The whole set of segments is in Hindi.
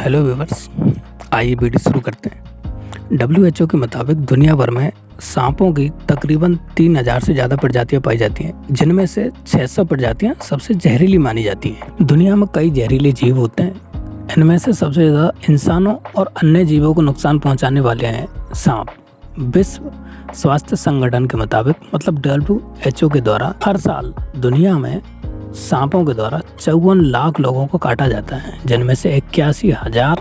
हेलो व्यूवर्स, आइए वीडियो शुरू करते हैं। WHO के मुताबिक दुनिया भर में सांपों की तकरीबन 3000 से ज़्यादा प्रजातियां पाई जाती हैं, जिनमें से 600 प्रजातियां सबसे जहरीली मानी जाती हैं। दुनिया में कई जहरीले जीव होते हैं, इनमें से सबसे ज़्यादा इंसानों और अन्य जीवों को नुकसान पहुंचाने वाले हैं सांप। विश्व स्वास्थ्य संगठन के मुताबिक मतलब WHO के द्वारा हर साल दुनिया में सांपों के द्वारा 54 लाख लोगों को काटा जाता है, जिनमें से 81,000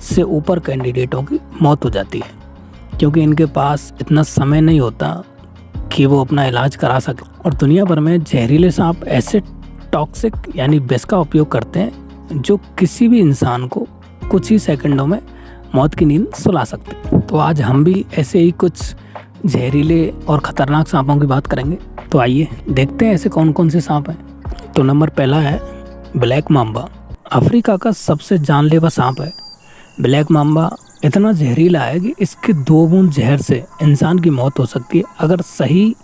से ऊपर कैंडिडेटों की मौत हो जाती है, क्योंकि इनके पास इतना समय नहीं होता कि वो अपना इलाज करा सके। और दुनिया भर में जहरीले सांप ऐसे टॉक्सिक यानी विष का उपयोग करते हैं जो किसी भी इंसान को कुछ ही सेकंडों में मौत की नींद सुला सकते हैं। तो आज हम भी ऐसे ही कुछ जहरीले और ख़तरनाक सांपों की बात करेंगे। तो आइए देखते हैं ऐसे कौन कौन से सांप हैं। तो नंबर पहला है ब्लैक मांबा। अफ्रीका का सबसे जानलेवा सांप है। ब्लैक मांबा इतना जहरीला है कि इसके 2 बूंद जहर से इंसान की मौत हो सकती है। अगर सही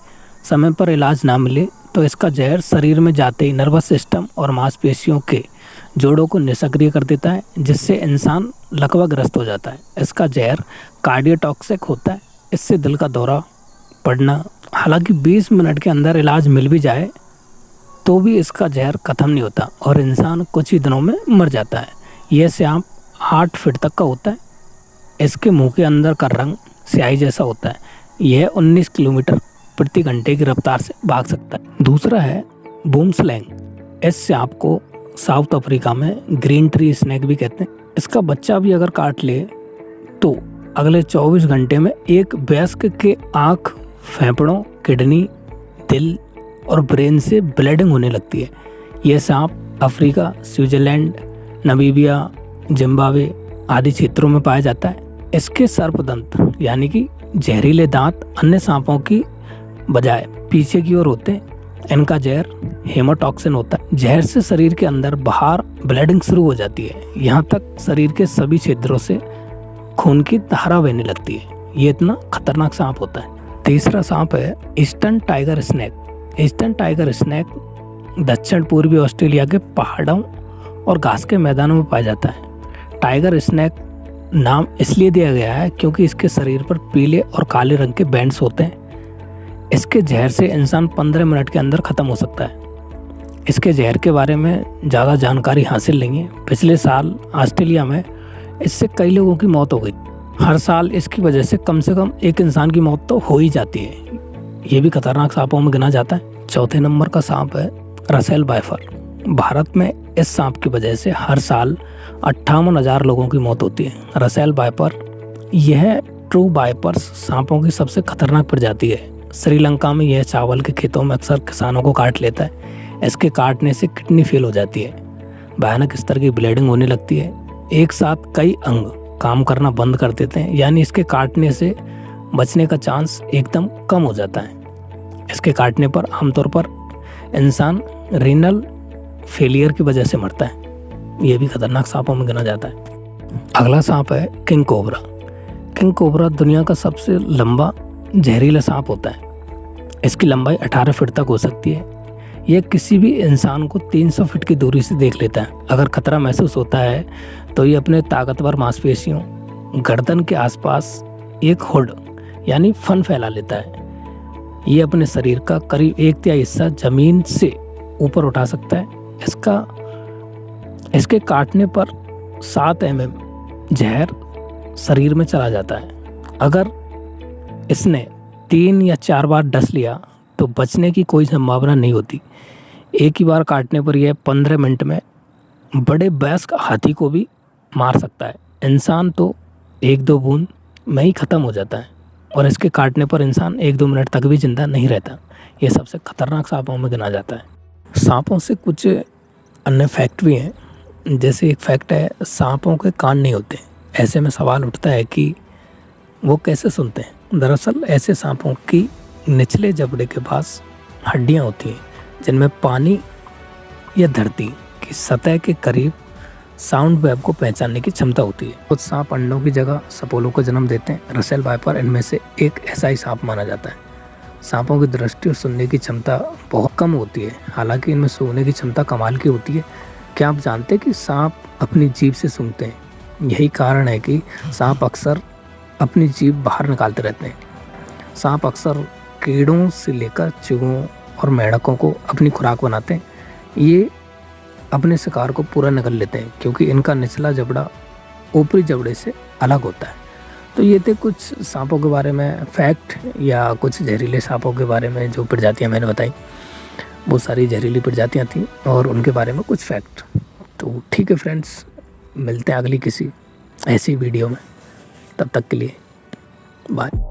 समय पर इलाज ना मिले तो इसका जहर शरीर में जाते ही नर्वस सिस्टम और मांसपेशियों के जोड़ों को निष्क्रिय कर देता है, जिससे इंसान लकवाग्रस्त हो जाता है। इसका जहर कार्डियोटॉक्सिक होता है, इससे दिल का दौरा पड़ना। हालांकि 20 मिनट के अंदर इलाज मिल भी जाए तो भी इसका जहर ख़त्म नहीं होता और इंसान कुछ ही दिनों में मर जाता है। यह सांप 8 फीट तक का होता है। इसके मुंह के अंदर का रंग स्याही जैसा होता है। यह 19 किलोमीटर प्रति घंटे की रफ्तार से भाग सकता है। दूसरा है बूमस्लैंग। इस सांप को साउथ अफ्रीका में ग्रीन ट्री स्नेक भी कहते हैं। इसका बच्चा भी अगर काट ले तो अगले 24 घंटे में एक वयस्क के आँख, फेफड़ों, किडनी, दिल और ब्रेन से ब्लीडिंग होने लगती है। यह सांप अफ्रीका, स्विट्जरलैंड, नामीबिया, जिम्बाब्वे आदि क्षेत्रों में पाया जाता है। इसके सर्पदंत यानी कि जहरीले दांत अन्य सांपों की बजाय पीछे की ओर होते हैं। इनका जहर हेमोटॉक्सिन होता है। जहर से शरीर के अंदर बाहर ब्लीडिंग शुरू हो जाती है, यहाँ तक शरीर के सभी क्षेत्रों से खून की धारा बहने लगती है। ये इतना खतरनाक सांप होता है। तीसरा सांप है eastern tiger snake. Eastern tiger snake दक्षिण पूर्वी ऑस्ट्रेलिया के पहाड़ों और घास के मैदानों में पाया जाता है। टाइगर स्नेक नाम इसलिए दिया गया है क्योंकि इसके शरीर पर पीले और काले रंग के बैंड्स होते हैं। इसके जहर से इंसान 15 मिनट के अंदर ख़त्म हो सकता है। इसके जहर के बारे में ज़्यादा जानकारी हासिल नहीं है। पिछले साल ऑस्ट्रेलिया में इससे कई लोगों की मौत हो गई। हर साल इसकी वजह से कम एक इंसान की मौत तो हो ही जाती है। ये भी खतरनाक सांपों में गिना जाता है। चौथे नंबर का सांप है रसेल वाइपर। भारत में इस सांप की वजह से हर साल 58,000 लोगों की मौत होती है। रसेल वाइपर यह ट्रू वाइपर्स सांपों की सबसे खतरनाक प्रजाति है। श्रीलंका में यह चावल के खेतों में अक्सर किसानों को काट लेता है। इसके काटने से किडनी फेल हो जाती है, भयानक स्तर की ब्लीडिंग होने लगती है। एक साथ कई अंग काम करना बंद कर देते हैं, यानी इसके काटने से बचने का चांस एकदम कम हो जाता है। इसके काटने पर आमतौर पर इंसान रीनल फेलियर की वजह से मरता है। यह भी खतरनाक सांपों में गिना जाता है। अगला सांप है किंग कोबरा। किंग कोबरा दुनिया का सबसे लंबा जहरीला सांप होता है। इसकी लंबाई 18 फीट तक हो सकती है। यह किसी भी इंसान को 300 फीट की दूरी से देख लेता है। अगर खतरा महसूस होता है तो ये अपने ताकतवर मांसपेशियों, गर्दन के आसपास एक हुड यानी फन फैला लेता है। ये अपने शरीर का करीब 1/3 हिस्सा जमीन से ऊपर उठा सकता है। इसके काटने पर 7 mm जहर शरीर में चला जाता है। अगर इसने 3 या 4 बार डस लिया तो बचने की कोई संभावना नहीं होती। एक ही बार काटने पर यह 15 मिनट में बड़े वयस्क हाथी को भी मार सकता है। इंसान तो 1-2 बूंद में ही ख़त्म हो जाता है और इसके काटने पर इंसान 1-2 मिनट तक भी जिंदा नहीं रहता। ये सबसे खतरनाक सांपों में गिना जाता है। सांपों से कुछ अन्य फैक्ट भी हैं। जैसे एक फैक्ट है, सांपों के कान नहीं होते। ऐसे में सवाल उठता है कि वो कैसे सुनते हैं। दरअसल ऐसे सांपों की निचले जबड़े के पास हड्डियां होती हैं, जिनमें पानी या धरती की सतह के करीब साउंड वेव को पहचानने की क्षमता होती है। कुछ सांप अंडों की जगह सपोलों को जन्म देते हैं। रसेल वाइपर इनमें से एक ऐसा ही सांप माना जाता है। सांपों की दृष्टि और सुनने की क्षमता बहुत कम होती है, हालांकि इनमें सूंघने की क्षमता कमाल की होती है। क्या आप जानते हैं कि सांप अपनी जीभ से सूंघते हैं? यही कारण है कि सांप अक्सर अपनी जीभ बाहर निकालते रहते हैं। सांप अक्सर कीड़ों से लेकर चूहों और मेंढकों को अपनी खुराक बनाते हैं। ये अपने शिकार को पूरा निगल लेते हैं क्योंकि इनका निचला जबड़ा ऊपरी जबड़े से अलग होता है। तो ये थे कुछ सांपों के बारे में फैक्ट, या कुछ जहरीले सांपों के बारे में जो प्रजातियां मैंने बताई। बहुत सारी जहरीली प्रजातियां थी और उनके बारे में कुछ फैक्ट। तो ठीक है फ्रेंड्स, मिलते हैं अगली किसी ऐसी वीडियो में। तब तक के लिए बाय।